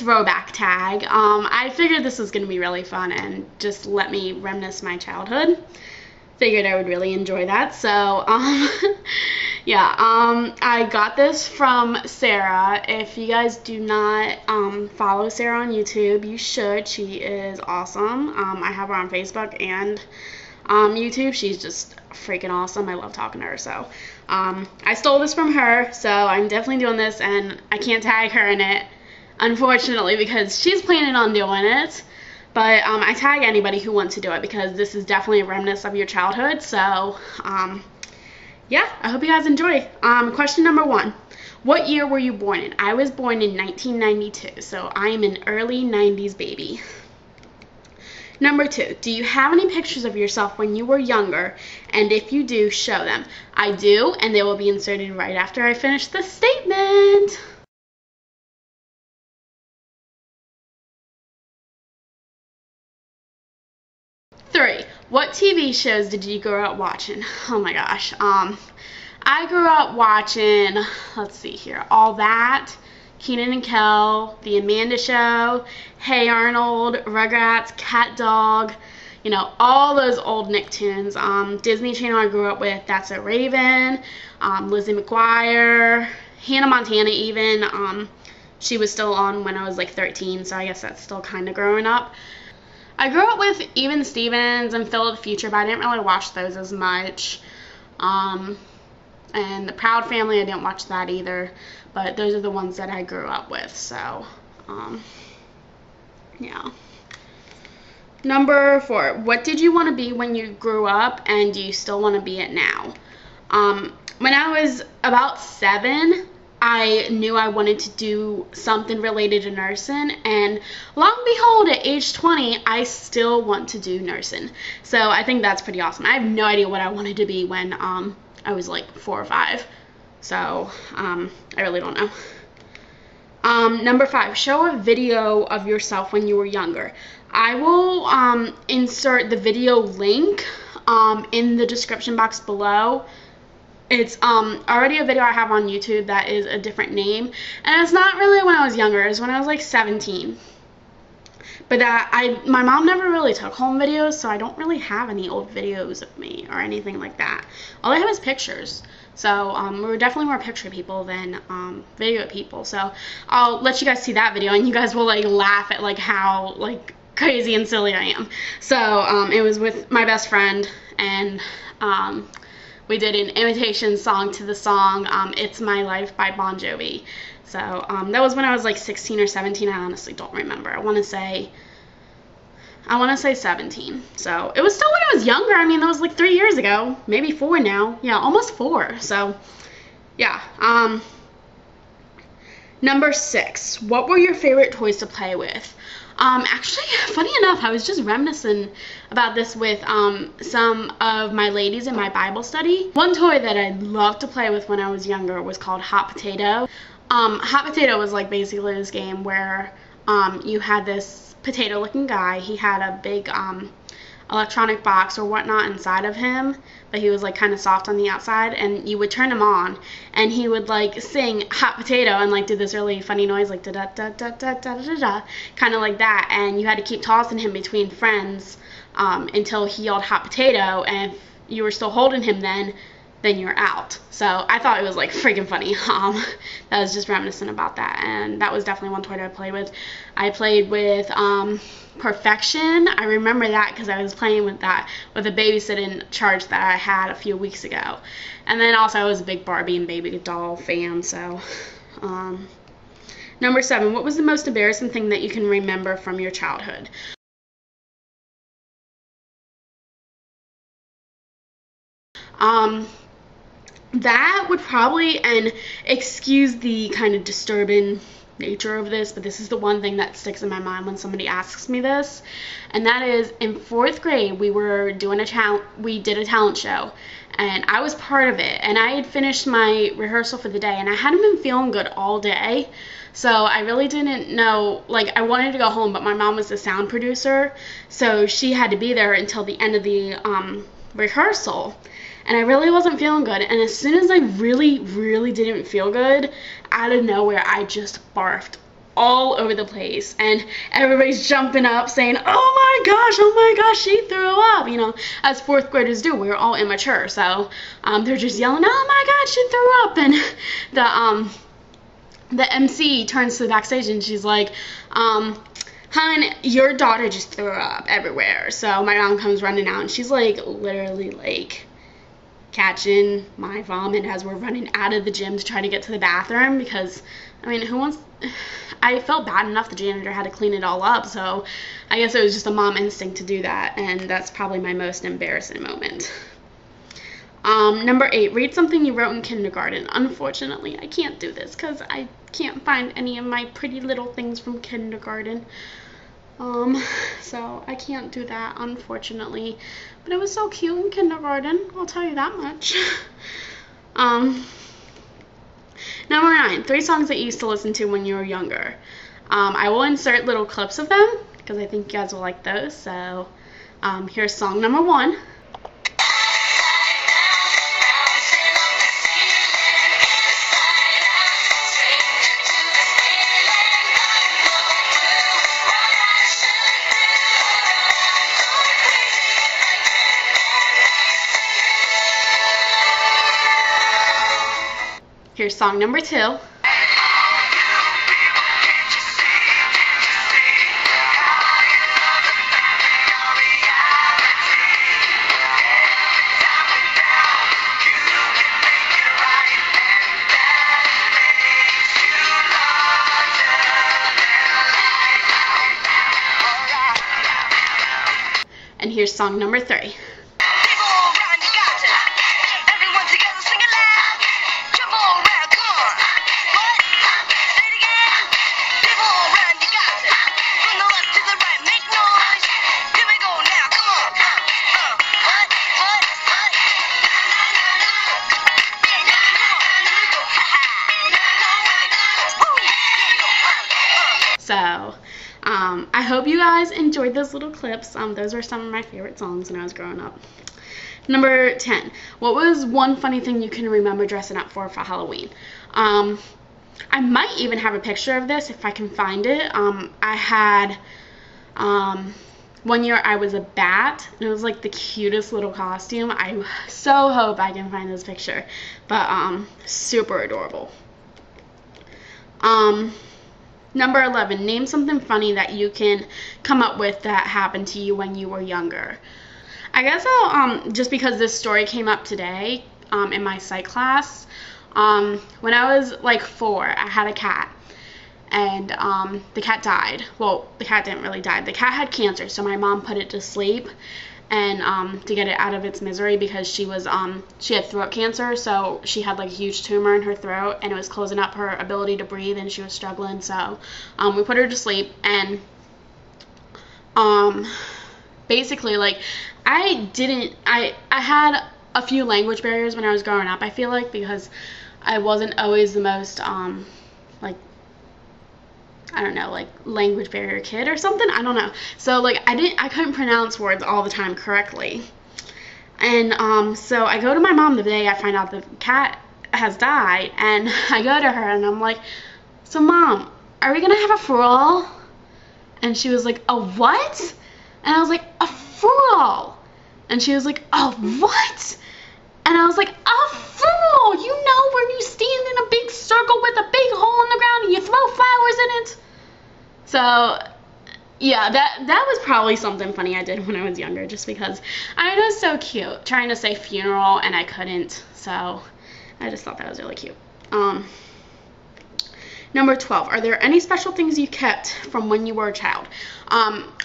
Throwback Tag. I figured this was going to be really fun and just let me reminisce my childhood. Figured I would really enjoy that. So, yeah, I got this from Sarah. If you guys do not follow Sarah on YouTube, you should. She is awesome. I have her on Facebook and YouTube. She's just freaking awesome. I love talking to her. So I stole this from her, so I'm definitely doing this, and I can't tag her in it, unfortunately, because she's planning on doing it. But I tag anybody who wants to do it, because this is definitely a remnant of your childhood. So yeah, I hope you guys enjoy. Question number 1. What year were you born in? I was born in 1992, so I am an early 90s baby. Number 2, do you have any pictures of yourself when you were younger? And if you do, show them. I do, and they will be inserted right after I finish the statement. Three, what TV shows did you grow up watching? Oh my gosh. I grew up watching, let's see here, All That, Kenan and Kel, The Amanda Show, Hey Arnold, Rugrats, Cat Dog, you know, all those old Nicktoons. Disney Channel I grew up with, That's So Raven, Lizzie McGuire, Hannah Montana even. She was still on when I was like 13, so I guess that's still kind of growing up. I grew up with Even Stevens and Phil of the Future, but I didn't really watch those as much. And The Proud Family, I didn't watch that either. But those are the ones that I grew up with. So, yeah. Number 4, what did you want to be when you grew up, and do you still want to be it now? When I was about 7, I knew I wanted to do something related to nursing, and lo and behold, at age 20, I still want to do nursing. So I think that's pretty awesome. I have no idea what I wanted to be when I was like 4 or 5. So I really don't know. Number 5, show a video of yourself when you were younger. I will insert the video link in the description box below. It's already a video I have on YouTube that is a different name, and it's not really when I was younger. It's when I was like 17. But my mom never really took home videos, so I don't really have any old videos of me or anything like that. All I have is pictures. So we're definitely more picture people than video people. So I'll let you guys see that video, and you guys will like laugh at like how like crazy and silly I am. So it was with my best friend, and we did an imitation song to the song It's My Life by Bon Jovi. So that was when I was like 16 or 17. I honestly don't remember. I want to say 17. So it was still when I was younger. I mean, that was like 3 years ago, maybe 4 now. Yeah, almost 4. So yeah. Number 6, what were your favorite toys to play with? Actually, funny enough, I was just reminiscing about this with some of my ladies in my Bible study. One toy that I loved to play with when I was younger was called Hot Potato. Hot Potato was like basically this game where you had this potato-looking guy. He had a big electronic box or whatnot inside of him, but he was like kind of soft on the outside, and you would turn him on, and he would like sing Hot Potato and like do this really funny noise like da da da da da da da da, kind of like that, and you had to keep tossing him between friends until he yelled Hot Potato, and if you were still holding him then you're out. So I thought it was like freaking funny. That was just reminiscent about that, and that was definitely one toy that I played with. I played with Perfection. I remember that because I was playing with that with a babysitting charge that I had a few weeks ago. And then also I was a big Barbie and baby doll fan. So number 7, what was the most embarrassing thing that you can remember from your childhood? That would probably, and excuse the kind of disturbing nature of this, but this is the one thing that sticks in my mind when somebody asks me this, and that is in 4th grade we did a talent show, and I was part of it, and I had finished my rehearsal for the day, and I hadn't been feeling good all day, so I really didn't know, like I wanted to go home, but my mom was the sound producer, so she had to be there until the end of the rehearsal. And I really wasn't feeling good, and as soon as I really didn't feel good, out of nowhere I just barfed all over the place, and everybody's jumping up saying, oh my gosh, she threw up, you know, as fourth graders do. We were all immature, so they're just yelling, oh my God, she threw up. And the MC turns to the backstage and she's like, hun, your daughter just threw up everywhere. So my mom comes running out and she's like literally like catching my vomit as we're running out of the gym to try to get to the bathroom, because I mean, I felt bad enough the janitor had to clean it all up, so I guess it was just a mom instinct to do that, and that's probably my most embarrassing moment. Number 8, read something you wrote in kindergarten. Unfortunately, I can't do this because I can't find any of my pretty little things from kindergarten. So I can't do that, unfortunately. But it was so cute in kindergarten, I'll tell you that much. Number 9, 3 songs that you used to listen to when you were younger. I will insert little clips of them because I think you guys will like those. So here's song number 1. Here's song number 2. And here's song number 3. So, I hope you guys enjoyed those little clips. Those were some of my favorite songs when I was growing up. Number 10. What was one funny thing you can remember dressing up for Halloween? I might even have a picture of this if I can find it. I had, one year I was a bat, and it was like the cutest little costume. I so hope I can find this picture, but super adorable. Number 11, name something funny that you can come up with that happened to you when you were younger. I guess I'll, just because this story came up today in my psych class, when I was like 4, I had a cat, and the cat died. Well, the cat didn't really die. The cat had cancer, so my mom put it to sleep, and to get it out of its misery, because she had throat cancer, so she had like a huge tumor in her throat, and it was closing up her ability to breathe, and she was struggling. So we put her to sleep, and basically, like, I had a few language barriers when I was growing up, I feel like, because I wasn't always the most like, I don't know, like language barrier kid or something, I don't know. So like I couldn't pronounce words all the time correctly. And so I go to my mom the day I find out the cat has died, and I go to her and I'm like, so Mom, are we gonna have a frall? And she was like, a what? And I was like, a frall. And she was like, a what? And I was like, a frall, you know, when you stand in a big circle with a big hole in the ground and you throw flowers in it. So yeah, that was probably something funny I did when I was younger, just because I was so cute trying to say funeral and I couldn't, so I just thought that was really cute. Number 12, are there any special things you kept from when you were a child?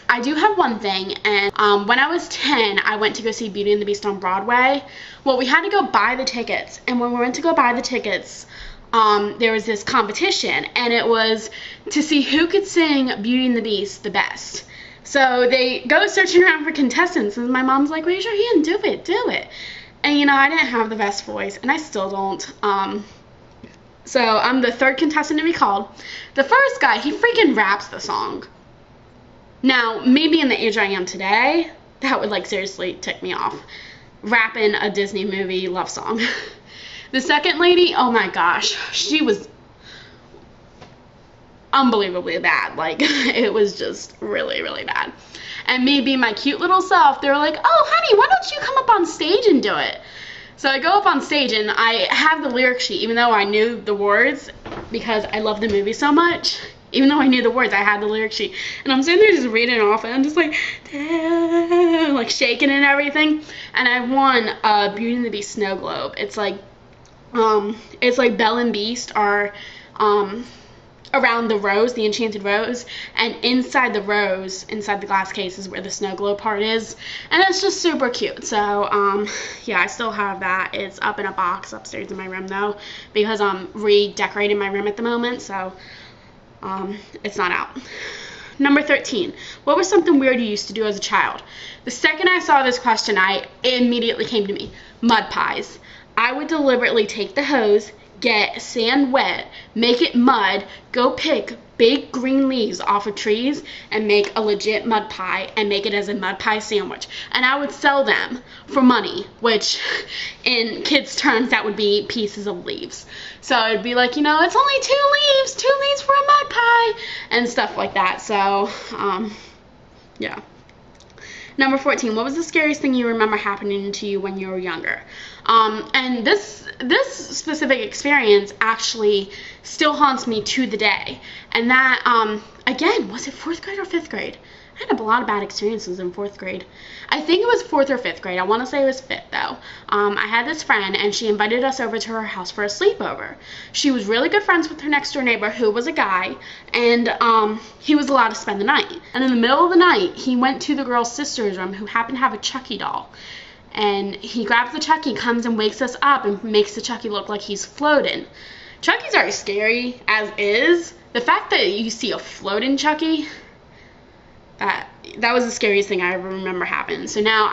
I do have one thing, and when I was 10, I went to go see Beauty and the Beast on Broadway. Well, we had to go buy the tickets, and when we went to go buy the tickets, there was this competition, and it was to see who could sing Beauty and the Beast the best. So they go searching around for contestants, and my mom's like, raise your hand, do it. And you know, I didn't have the best voice, and I still don't. So I'm the 3rd contestant to be called. The first guy, he freaking raps the song. Now, maybe in the age I am today, that would like seriously tick me off. Rapping a Disney movie love song. The second lady, oh my gosh, she was, unbelievably bad. Like, it was just really, really bad. And me being my cute little self, they were like, oh, honey, why don't you come up on stage and do it? So I go up on stage, and I have the lyric sheet, even though I knew the words, because I love the movie so much. Even though I knew the words, I had the lyric sheet. And I'm sitting there just reading it off, and I'm just like shaking and everything. And I won Beauty and the Beast Snow Globe. It's like Belle and Beast are around the rose, the enchanted rose, and inside the rose, inside the glass case, is where the snow globe part is, and it's just super cute. So yeah, I still have that. It's up in a box upstairs in my room though, because I'm redecorating my room at the moment, so it's not out. Number 13, what was something weird you used to do as a child? The second I saw this question, I immediately came to me. Mud pies. I would deliberately take the hose, get sand wet, make it mud, go pick big green leaves off of trees, and make a legit mud pie, and make it as a mud pie sandwich. And I would sell them for money, which in kids' terms, that would be pieces of leaves. So it'd be like, you know, it's only 2 leaves for a mud pie, and stuff like that. So, yeah. Number 14, what was the scariest thing you remember happening to you when you were younger? And this specific experience actually still haunts me to the day. And that, again, was it 4th grade or 5th grade? I had a lot of bad experiences in 4th grade. I think it was 4th or 5th grade. I want to say it was 5th, though. I had this friend, and she invited us over to her house for a sleepover. She was really good friends with her next-door neighbor, who was a guy, and he was allowed to spend the night. And in the middle of the night, he went to the girl's sister's room, who happened to have a Chucky doll. And he grabs the Chucky, comes and wakes us up, and makes the Chucky look like he's floating. Chucky's already scary, as is. The fact that you see a floating Chucky, that was the scariest thing I ever remember happened. So now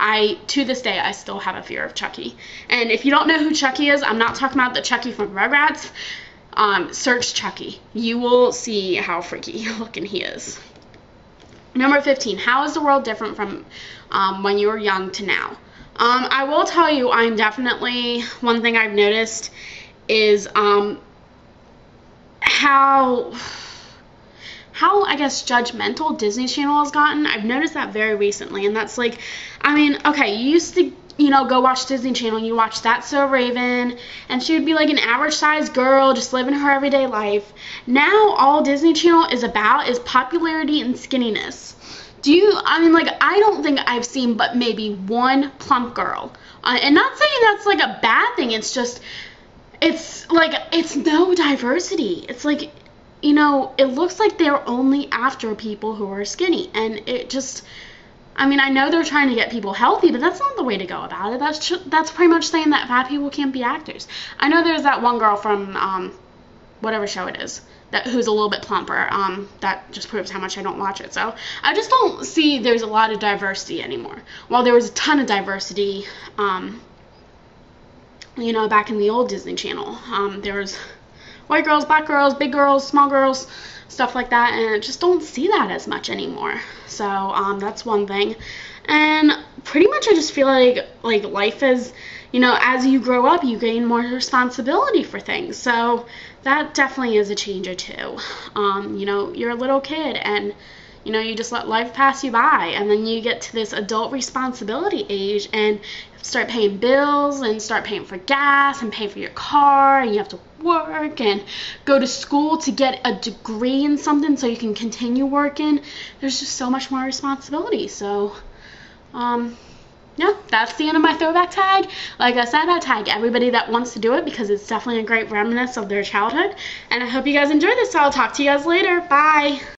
to this day, I still have a fear of Chucky. And if you don't know who Chucky is, I'm not talking about the Chucky from Rugrats. Search Chucky. You will see how freaky looking he is. Number 15, how is the world different from when you were young to now? I will tell you, I'm definitely, one thing I've noticed is how I guess judgmental Disney Channel has gotten. I've noticed that very recently, and that's like, I mean, okay, you used to, you know, go watch Disney Channel, you watch That's So Raven, and she would be like an average sized girl just living her everyday life. Now all Disney Channel is about is popularity and skinniness. I mean, like, I don't think I've seen but maybe one plump girl. And not saying that's like a bad thing, it's just, it's like, it's no diversity. It's like, you know, it looks like they're only after people who are skinny, and it just, I mean, I know they're trying to get people healthy, but that's not the way to go about it. That's pretty much saying that fat people can't be actors. I know there's that one girl from whatever show it is who's a little bit plumper. That just proves how much I don't watch it. So I just don't see there's a lot of diversity anymore. While there was a ton of diversity, you know, back in the old Disney Channel, there was white girls, black girls, big girls, small girls, stuff like that, and I just don't see that as much anymore. So that's one thing. And pretty much I just feel like life is, you know, as you grow up, you gain more responsibility for things. So that definitely is a change or two. You know, you're a little kid, and you know, you just let life pass you by, and then you get to this adult responsibility age, and start paying bills, and start paying for gas, and pay for your car, and you have to work, and go to school to get a degree in something so you can continue working. There's just so much more responsibility. So, yeah, that's the end of my throwback tag. Like I said, I tag everybody that wants to do it because it's definitely a great reminiscence of their childhood. And I hope you guys enjoyed this, so I'll talk to you guys later. Bye!